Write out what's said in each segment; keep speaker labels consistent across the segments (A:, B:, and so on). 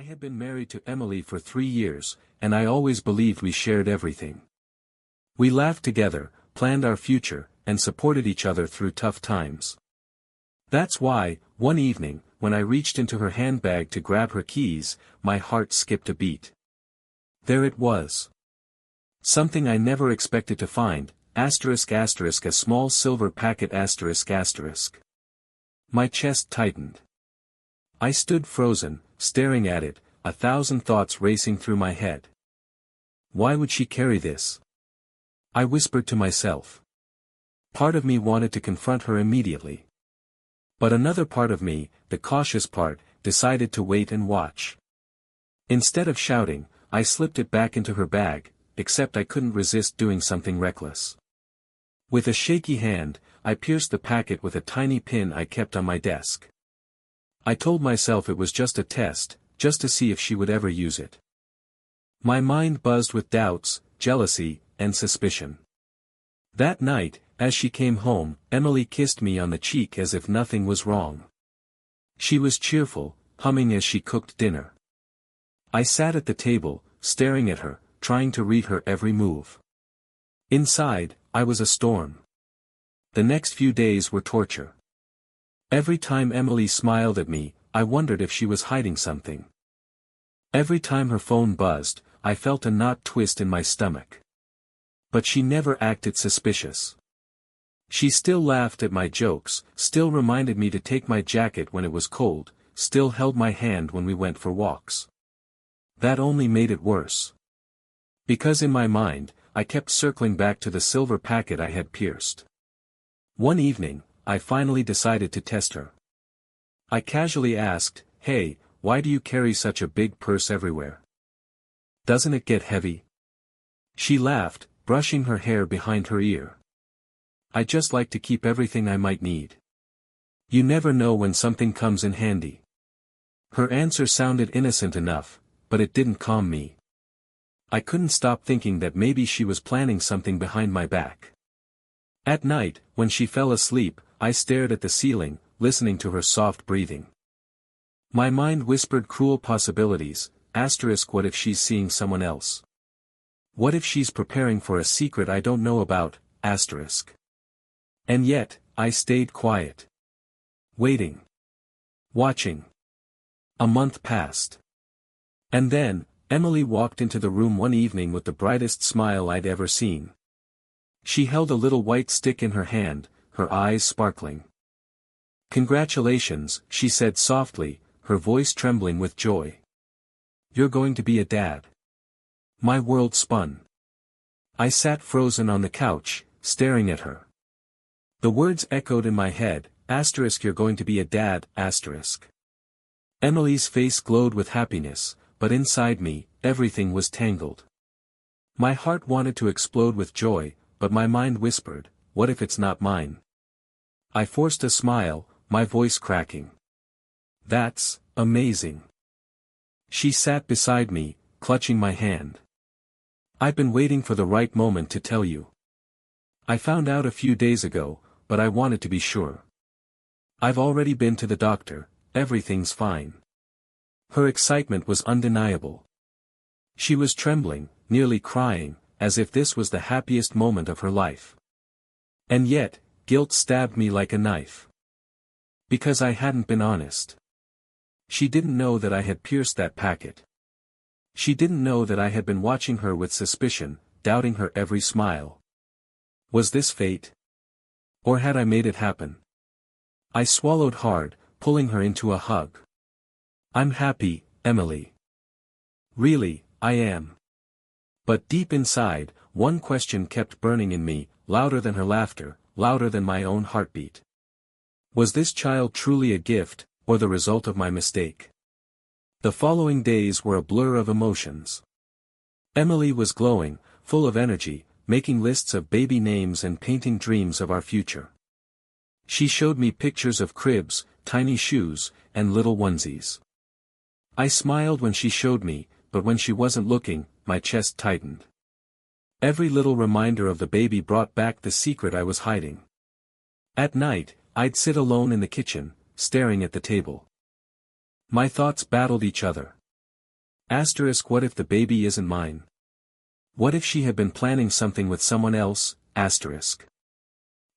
A: I had been married to Emily for 3 years, and I always believed we shared everything. We laughed together, planned our future, and supported each other through tough times. That's why, one evening, when I reached into her handbag to grab her keys, my heart skipped a beat. There it was. Something I never expected to find, ****, a small silver packet ****. My chest tightened. I stood frozen, staring at it, 1,000 thoughts racing through my head. Why would she carry this? I whispered to myself. Part of me wanted to confront her immediately. But another part of me, the cautious part, decided to wait and watch. Instead of shouting, I slipped it back into her bag, except I couldn't resist doing something reckless. With a shaky hand, I pierced the packet with a tiny pin I kept on my desk. I told myself it was just a test, just to see if she would ever use it. My mind buzzed with doubts, jealousy, and suspicion. That night, as she came home, Emily kissed me on the cheek as if nothing was wrong. She was cheerful, humming as she cooked dinner. I sat at the table, staring at her, trying to read her every move. Inside, I was a storm. The next few days were torture. Every time Emily smiled at me, I wondered if she was hiding something. Every time her phone buzzed, I felt a knot twist in my stomach. But she never acted suspicious. She still laughed at my jokes, still reminded me to take my jacket when it was cold, still held my hand when we went for walks. That only made it worse. Because in my mind, I kept circling back to the silver packet I had pierced. One evening, I finally decided to test her. I casually asked, "Hey, why do you carry such a big purse everywhere? Doesn't it get heavy?" She laughed, brushing her hair behind her ear. "I just like to keep everything I might need. You never know when something comes in handy." Her answer sounded innocent enough, but it didn't calm me. I couldn't stop thinking that maybe she was planning something behind my back. At night, when she fell asleep, I stared at the ceiling, listening to her soft breathing. My mind whispered cruel possibilities, what if she's seeing someone else? What if she's preparing for a secret I don't know about, And yet, I stayed quiet. Waiting. Watching. A month passed. And then, Emily walked into the room one evening with the brightest smile I'd ever seen. She held a little white stick in her hand, her eyes sparkling. "Congratulations," she said softly, her voice trembling with joy. "You're going to be a dad." My world spun. I sat frozen on the couch, staring at her. The words echoed in my head, "You're going to be a dad, **." Emily's face glowed with happiness, but inside me, everything was tangled. My heart wanted to explode with joy, but my mind whispered, "What if it's not mine?" I forced a smile, my voice cracking. "That's amazing." She sat beside me, clutching my hand. "I've been waiting for the right moment to tell you. I found out a few days ago, but I wanted to be sure. I've already been to the doctor, everything's fine." Her excitement was undeniable. She was trembling, nearly crying, as if this was the happiest moment of her life. And yet, guilt stabbed me like a knife. Because I hadn't been honest. She didn't know that I had pierced that packet. She didn't know that I had been watching her with suspicion, doubting her every smile. Was this fate? Or had I made it happen? I swallowed hard, pulling her into a hug. "I'm happy, Emily. Really, I am." But deep inside, one question kept burning in me, louder than her laughter, louder than my own heartbeat. Was this child truly a gift, or the result of my mistake? The following days were a blur of emotions. Emily was glowing, full of energy, making lists of baby names and painting dreams of our future. She showed me pictures of cribs, tiny shoes, and little onesies. I smiled when she showed me, but when she wasn't looking, my chest tightened. Every little reminder of the baby brought back the secret I was hiding. At night, I'd sit alone in the kitchen, staring at the table. My thoughts battled each other. Asterisk, what if the baby isn't mine? What if she had been planning something with someone else? Asterisk.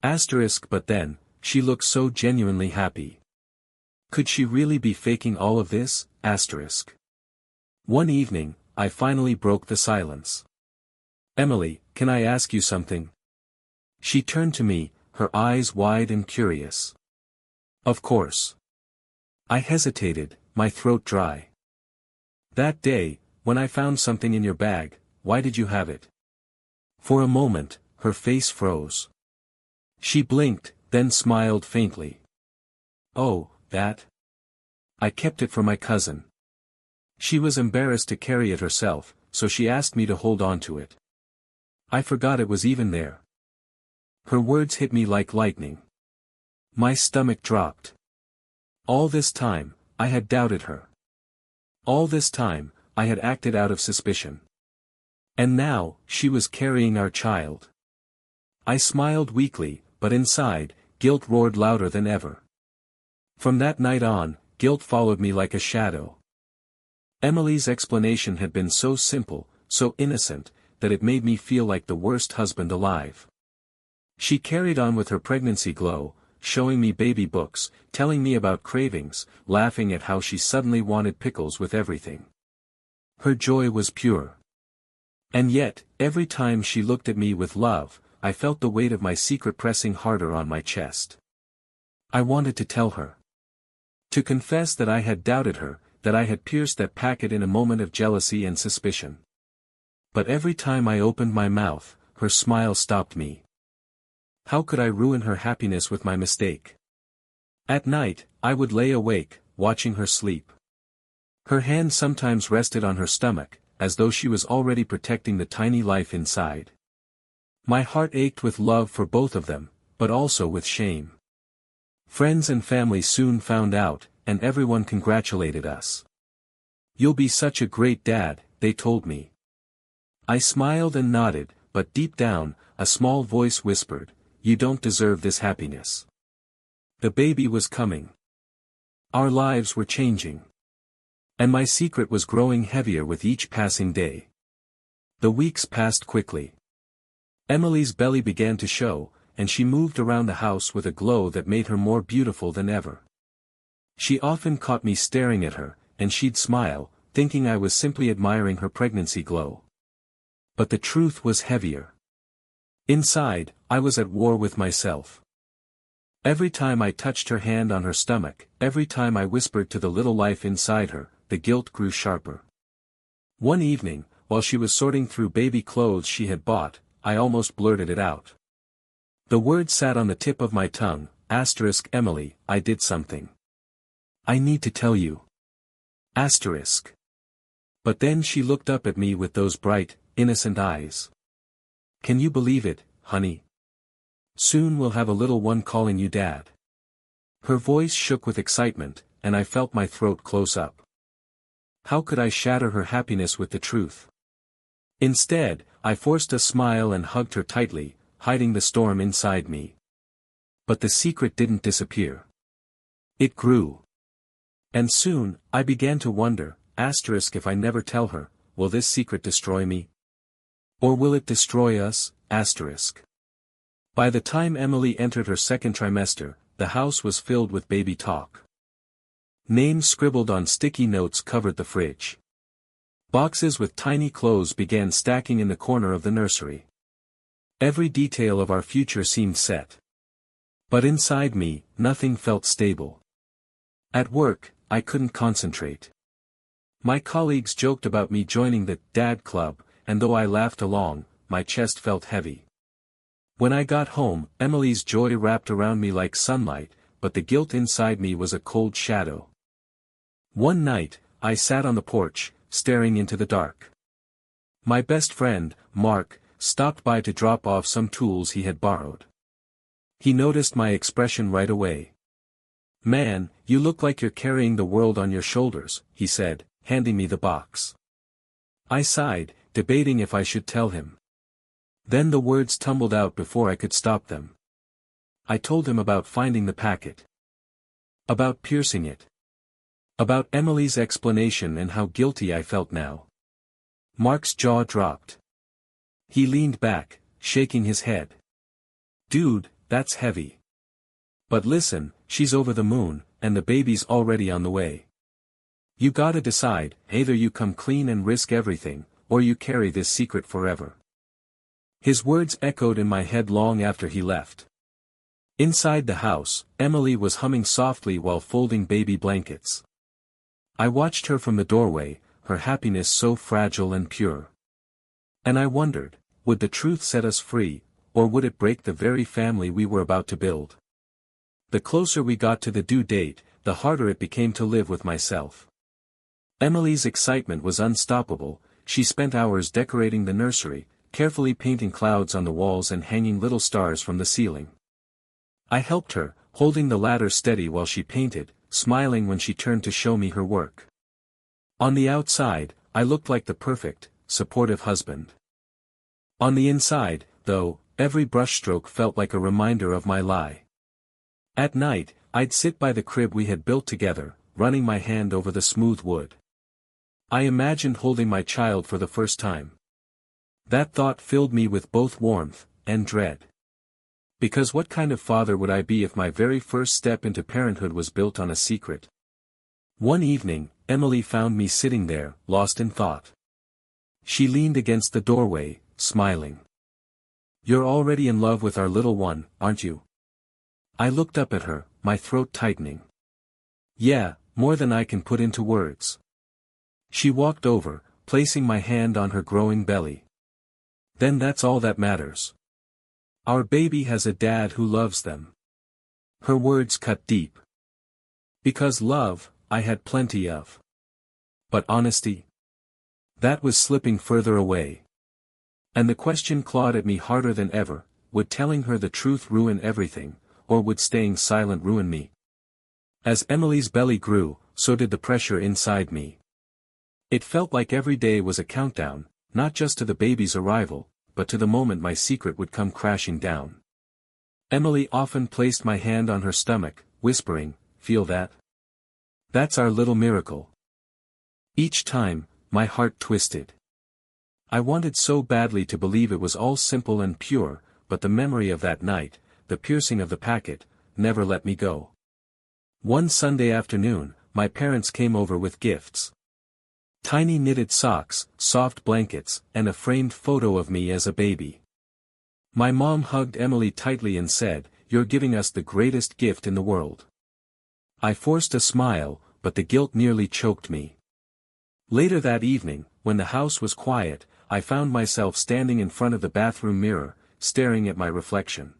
A: Asterisk, but then, she looked so genuinely happy. Could she really be faking all of this? Asterisk. One evening, I finally broke the silence. Emily, can I ask you something? She turned to me, her eyes wide and curious. Of course. I hesitated, my throat dry. That day, when I found something in your bag, why did you have it? For a moment, her face froze. She blinked, then smiled faintly. Oh, that? I kept it for my cousin. She was embarrassed to carry it herself, so she asked me to hold on to it. I forgot it was even there. Her words hit me like lightning. My stomach dropped. All this time, I had doubted her. All this time, I had acted out of suspicion. And now, she was carrying our child. I smiled weakly, but inside, guilt roared louder than ever. From that night on, guilt followed me like a shadow. Emily's explanation had been so simple, so innocent, that it made me feel like the worst husband alive. She carried on with her pregnancy glow, showing me baby books, telling me about cravings, laughing at how she suddenly wanted pickles with everything. Her joy was pure. And yet, every time she looked at me with love, I felt the weight of my secret pressing harder on my chest. I wanted to tell her. To confess that I had doubted her, that I had pierced that packet in a moment of jealousy and suspicion. But every time I opened my mouth, her smile stopped me. How could I ruin her happiness with my mistake? At night, I would lay awake, watching her sleep. Her hand sometimes rested on her stomach, as though she was already protecting the tiny life inside. My heart ached with love for both of them, but also with shame. Friends and family soon found out, and everyone congratulated us. "You'll be such a great dad," they told me. I smiled and nodded, but deep down, a small voice whispered, "You don't deserve this happiness." The baby was coming. Our lives were changing. And my secret was growing heavier with each passing day. The weeks passed quickly. Emily's belly began to show, and she moved around the house with a glow that made her more beautiful than ever. She often caught me staring at her, and she'd smile, thinking I was simply admiring her pregnancy glow. But the truth was heavier. Inside, I was at war with myself. Every time I touched her hand on her stomach, every time I whispered to the little life inside her, the guilt grew sharper. One evening, while she was sorting through baby clothes she had bought, I almost blurted it out. The word sat on the tip of my tongue, asterisk, Emily, I did something. I need to tell you. Asterisk. But then she looked up at me with those bright, innocent eyes. Can you believe it, honey? Soon we'll have a little one calling you Dad. Her voice shook with excitement, and I felt my throat close up. How could I shatter her happiness with the truth? Instead, I forced a smile and hugged her tightly, hiding the storm inside me. But the secret didn't disappear. It grew. And soon, I began to wonder, asterisk, if I never tell her, will this secret destroy me? Or will it destroy us, asterisk? By the time Emily entered her second trimester, the house was filled with baby talk. Names scribbled on sticky notes covered the fridge. Boxes with tiny clothes began stacking in the corner of the nursery. Every detail of our future seemed set. But inside me, nothing felt stable. At work, I couldn't concentrate. My colleagues joked about me joining the Dad Club, and though I laughed along, my chest felt heavy. When I got home, Emily's joy wrapped around me like sunlight, but the guilt inside me was a cold shadow. One night, I sat on the porch, staring into the dark. My best friend, Mark, stopped by to drop off some tools he had borrowed. He noticed my expression right away. "Man, you look like you're carrying the world on your shoulders," he said, handing me the box. I sighed, debating if I should tell him. Then the words tumbled out before I could stop them. I told him about finding the packet. About piercing it. About Emily's explanation and how guilty I felt now. Mark's jaw dropped. He leaned back, shaking his head. Dude, that's heavy. But listen, she's over the moon, and the baby's already on the way. You gotta decide, either you come clean and risk everything, or you carry this secret forever. His words echoed in my head long after he left. Inside the house, Emily was humming softly while folding baby blankets. I watched her from the doorway, her happiness so fragile and pure. And I wondered, would the truth set us free, or would it break the very family we were about to build? The closer we got to the due date, the harder it became to live with myself. Emily's excitement was unstoppable. She spent hours decorating the nursery, carefully painting clouds on the walls and hanging little stars from the ceiling. I helped her, holding the ladder steady while she painted, smiling when she turned to show me her work. On the outside, I looked like the perfect, supportive husband. On the inside, though, every brushstroke felt like a reminder of my lie. At night, I'd sit by the crib we had built together, running my hand over the smooth wood. I imagined holding my child for the first time. That thought filled me with both warmth and dread. Because what kind of father would I be if my very first step into parenthood was built on a secret? One evening, Emily found me sitting there, lost in thought. She leaned against the doorway, smiling. You're already in love with our little one, aren't you? I looked up at her, my throat tightening. Yeah, more than I can put into words. She walked over, placing my hand on her growing belly. Then that's all that matters. Our baby has a dad who loves them. Her words cut deep. Because love, I had plenty of. But honesty? That was slipping further away. And the question clawed at me harder than ever, would telling her the truth ruin everything, or would staying silent ruin me? As Emily's belly grew, so did the pressure inside me. It felt like every day was a countdown, not just to the baby's arrival, but to the moment my secret would come crashing down. Emily often placed my hand on her stomach, whispering, "Feel that? That's our little miracle." Each time, my heart twisted. I wanted so badly to believe it was all simple and pure, but the memory of that night, the piercing of the packet, never let me go. One Sunday afternoon, my parents came over with gifts. Tiny knitted socks, soft blankets, and a framed photo of me as a baby. My mom hugged Emily tightly and said, "You're giving us the greatest gift in the world." I forced a smile, but the guilt nearly choked me. Later that evening, when the house was quiet, I found myself standing in front of the bathroom mirror, staring at my reflection.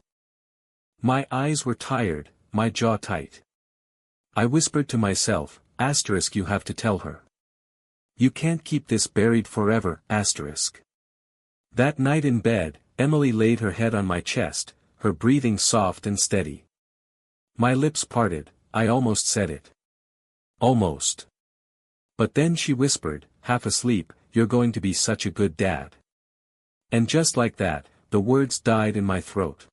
A: My eyes were tired, my jaw tight. I whispered to myself, "You have to tell her. You can't keep this buried forever, *." That night in bed, Emily laid her head on my chest, her breathing soft and steady. My lips parted, I almost said it. Almost. But then she whispered, half asleep, "You're going to be such a good dad." And just like that, the words died in my throat.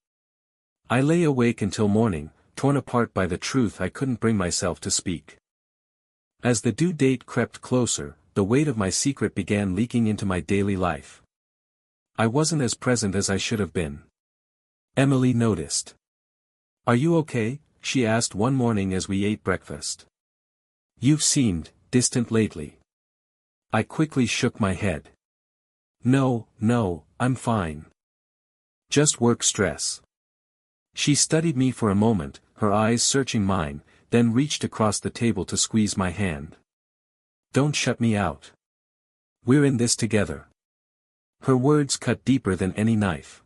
A: I lay awake until morning, torn apart by the truth I couldn't bring myself to speak. As the due date crept closer, the weight of my secret began leaking into my daily life. I wasn't as present as I should have been. Emily noticed. "Are you okay?" she asked one morning as we ate breakfast. "You've seemed distant lately." I quickly shook my head. No, I'm fine. Just work stress." She studied me for a moment, her eyes searching mine, then reached across the table to squeeze my hand. "Don't shut me out. We're in this together." Her words cut deeper than any knife.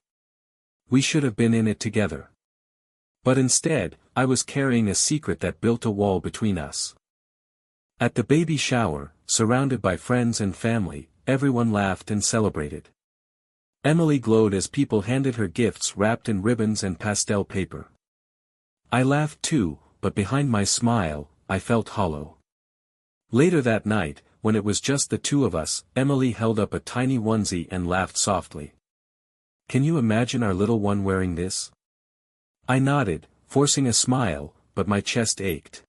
A: We should have been in it together. But instead, I was carrying a secret that built a wall between us. At the baby shower, surrounded by friends and family, everyone laughed and celebrated. Emily glowed as people handed her gifts wrapped in ribbons and pastel paper. I laughed too, but behind my smile, I felt hollow. Later that night, when it was just the two of us, Emily held up a tiny onesie and laughed softly. "Can you imagine our little one wearing this?" I nodded, forcing a smile, but my chest ached.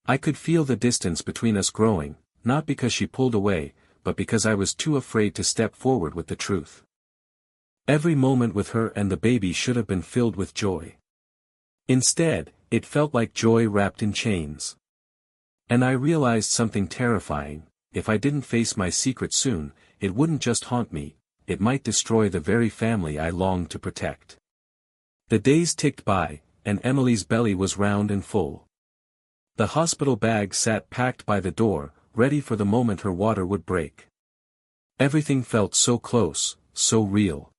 A: I could feel the distance between us growing, not because she pulled away, but because I was too afraid to step forward with the truth. Every moment with her and the baby should have been filled with joy. Instead, it felt like joy wrapped in chains. And I realized something terrifying: if I didn't face my secret soon, it wouldn't just haunt me, it might destroy the very family I longed to protect. The days ticked by, and Emily's belly was round and full. The hospital bag sat packed by the door, ready for the moment her water would break. Everything felt so close, so real.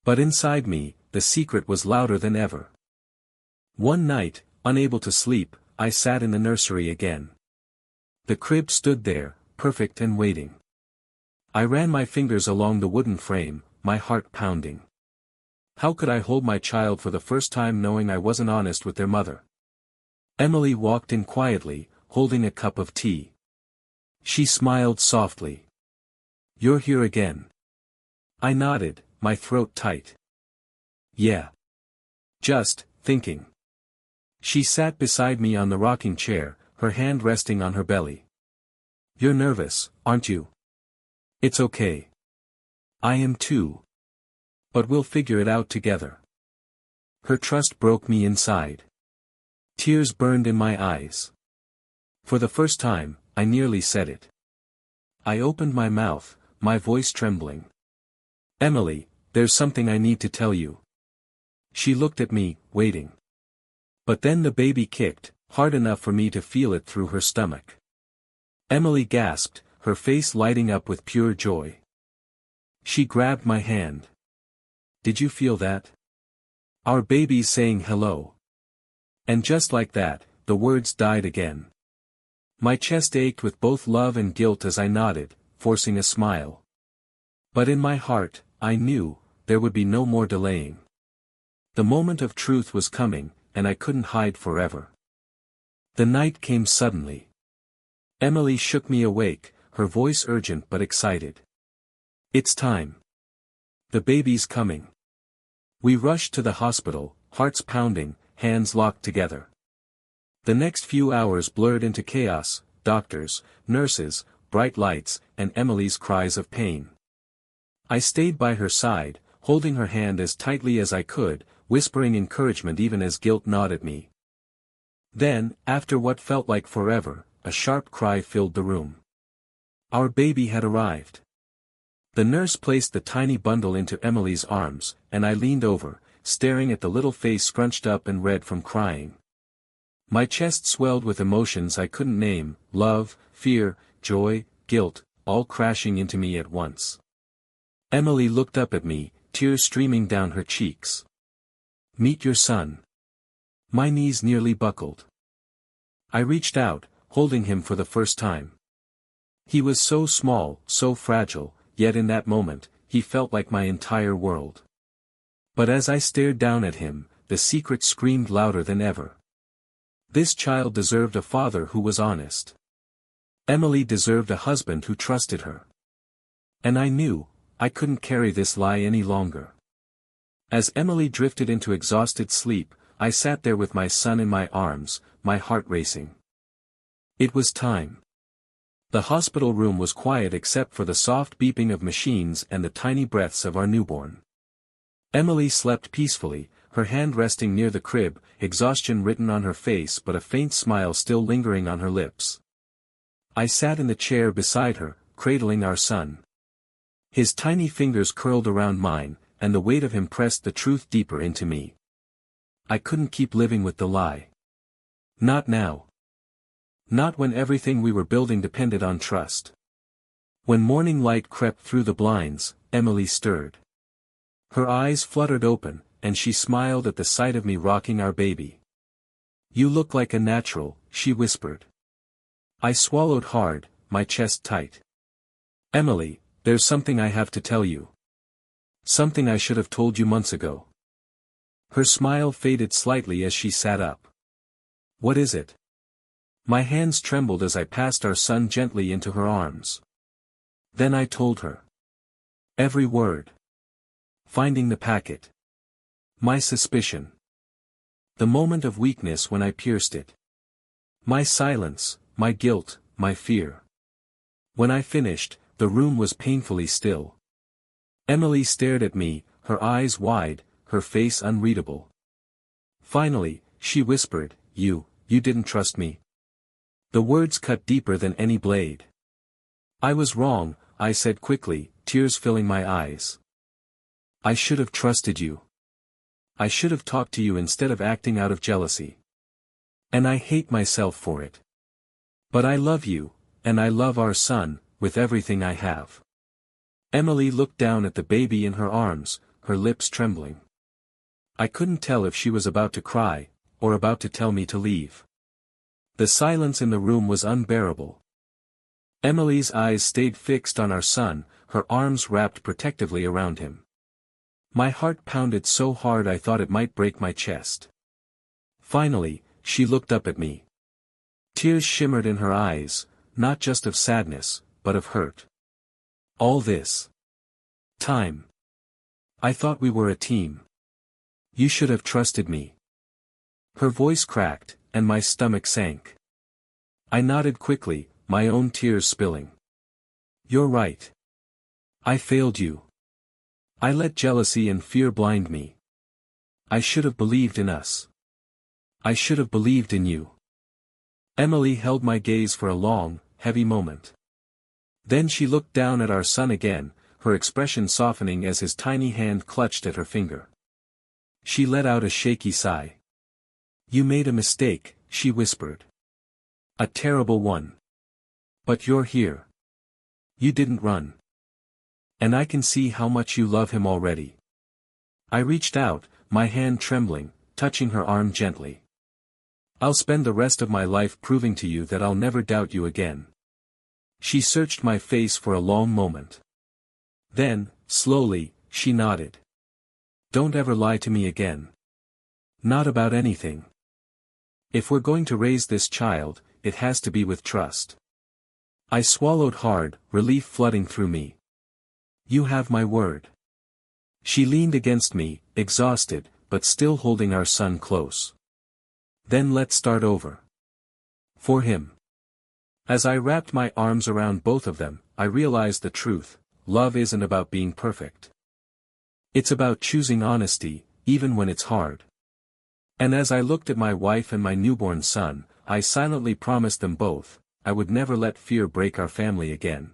A: But inside me, the secret was louder than ever. One night, unable to sleep, I sat in the nursery again. The crib stood there, perfect and waiting. I ran my fingers along the wooden frame, my heart pounding. How could I hold my child for the first time knowing I wasn't honest with their mother? Emily walked in quietly, holding a cup of tea. She smiled softly. "You're here again." I nodded, my throat tight. "Yeah. Just thinking." She sat beside me on the rocking chair, her hand resting on her belly. "You're nervous, aren't you?" "It's okay. I am too. But we'll figure it out together." Her trust broke me inside. Tears burned in my eyes. For the first time, I nearly said it. I opened my mouth, my voice trembling. "Emily, there's something I need to tell you." She looked at me, waiting. But then the baby kicked, hard enough for me to feel it through her stomach. Emily gasped, her face lighting up with pure joy. She grabbed my hand. "Did you feel that? Our baby's saying hello." And just like that, the words died again. My chest ached with both love and guilt as I nodded, forcing a smile. But in my heart, I knew, there would be no more delaying. The moment of truth was coming, and I couldn't hide forever. The night came suddenly. Emily shook me awake, her voice urgent but excited. "It's time. The baby's coming." We rushed to the hospital, hearts pounding, hands locked together. The next few hours blurred into chaos: doctors, nurses, bright lights, and Emily's cries of pain. I stayed by her side, holding her hand as tightly as I could, whispering encouragement even as guilt gnawed at me. Then, after what felt like forever, a sharp cry filled the room. Our baby had arrived. The nurse placed the tiny bundle into Emily's arms, and I leaned over, staring at the little face scrunched up and red from crying. My chest swelled with emotions I couldn't name: love, fear, joy, guilt, all crashing into me at once. Emily looked up at me, tears streaming down her cheeks. "Meet your son." My knees nearly buckled. I reached out, holding him for the first time. He was so small, so fragile, yet in that moment, he felt like my entire world. But as I stared down at him, the secret screamed louder than ever. This child deserved a father who was honest. Emily deserved a husband who trusted her. And I knew, I couldn't carry this lie any longer. As Emily drifted into exhausted sleep, I sat there with my son in my arms, my heart racing. It was time. The hospital room was quiet except for the soft beeping of machines and the tiny breaths of our newborn. Emily slept peacefully, her hand resting near the crib, exhaustion written on her face but a faint smile still lingering on her lips. I sat in the chair beside her, cradling our son. His tiny fingers curled around mine, and the weight of him pressed the truth deeper into me. I couldn't keep living with the lie. Not now. Not when everything we were building depended on trust. When morning light crept through the blinds, Emily stirred. Her eyes fluttered open, and she smiled at the sight of me rocking our baby. "You look like a natural," she whispered. I swallowed hard, my chest tight. "Emily, there's something I have to tell you. Something I should have told you months ago." Her smile faded slightly as she sat up. "What is it?" My hands trembled as I passed our son gently into her arms. Then I told her. Every word. Finding the packet. My suspicion. The moment of weakness when I pierced it. My silence, my guilt, my fear. When I finished, the room was painfully still. Emily stared at me, her eyes wide, her face unreadable. Finally, she whispered, You didn't trust me. The words cut deeper than any blade. I was wrong, I said quickly, tears filling my eyes. I should have trusted you. I should have talked to you instead of acting out of jealousy. And I hate myself for it. But I love you, and I love our son, with everything I have. Emily looked down at the baby in her arms, her lips trembling. I couldn't tell if she was about to cry, or about to tell me to leave. The silence in the room was unbearable. Emily's eyes stayed fixed on our son, her arms wrapped protectively around him. My heart pounded so hard I thought it might break my chest. Finally, she looked up at me. Tears shimmered in her eyes, not just of sadness, but of hurt. All this time. I thought we were a team. You should have trusted me. Her voice cracked, and my stomach sank. I nodded quickly, my own tears spilling. You're right. I failed you. I let jealousy and fear blind me. I should have believed in us. I should have believed in you. Emily held my gaze for a long, heavy moment. Then she looked down at our son again, her expression softening as his tiny hand clutched at her finger. She let out a shaky sigh. You made a mistake, she whispered. A terrible one. But you're here. You didn't run. And I can see how much you love him already. I reached out, my hand trembling, touching her arm gently. I'll spend the rest of my life proving to you that I'll never doubt you again. She searched my face for a long moment. Then, slowly, she nodded. Don't ever lie to me again. Not about anything. If we're going to raise this child, it has to be with trust. I swallowed hard, relief flooding through me. You have my word. She leaned against me, exhausted, but still holding our son close. Then let's start over. For him. As I wrapped my arms around both of them, I realized the truth: love isn't about being perfect. It's about choosing honesty, even when it's hard. And as I looked at my wife and my newborn son, I silently promised them both, I would never let fear break our family again.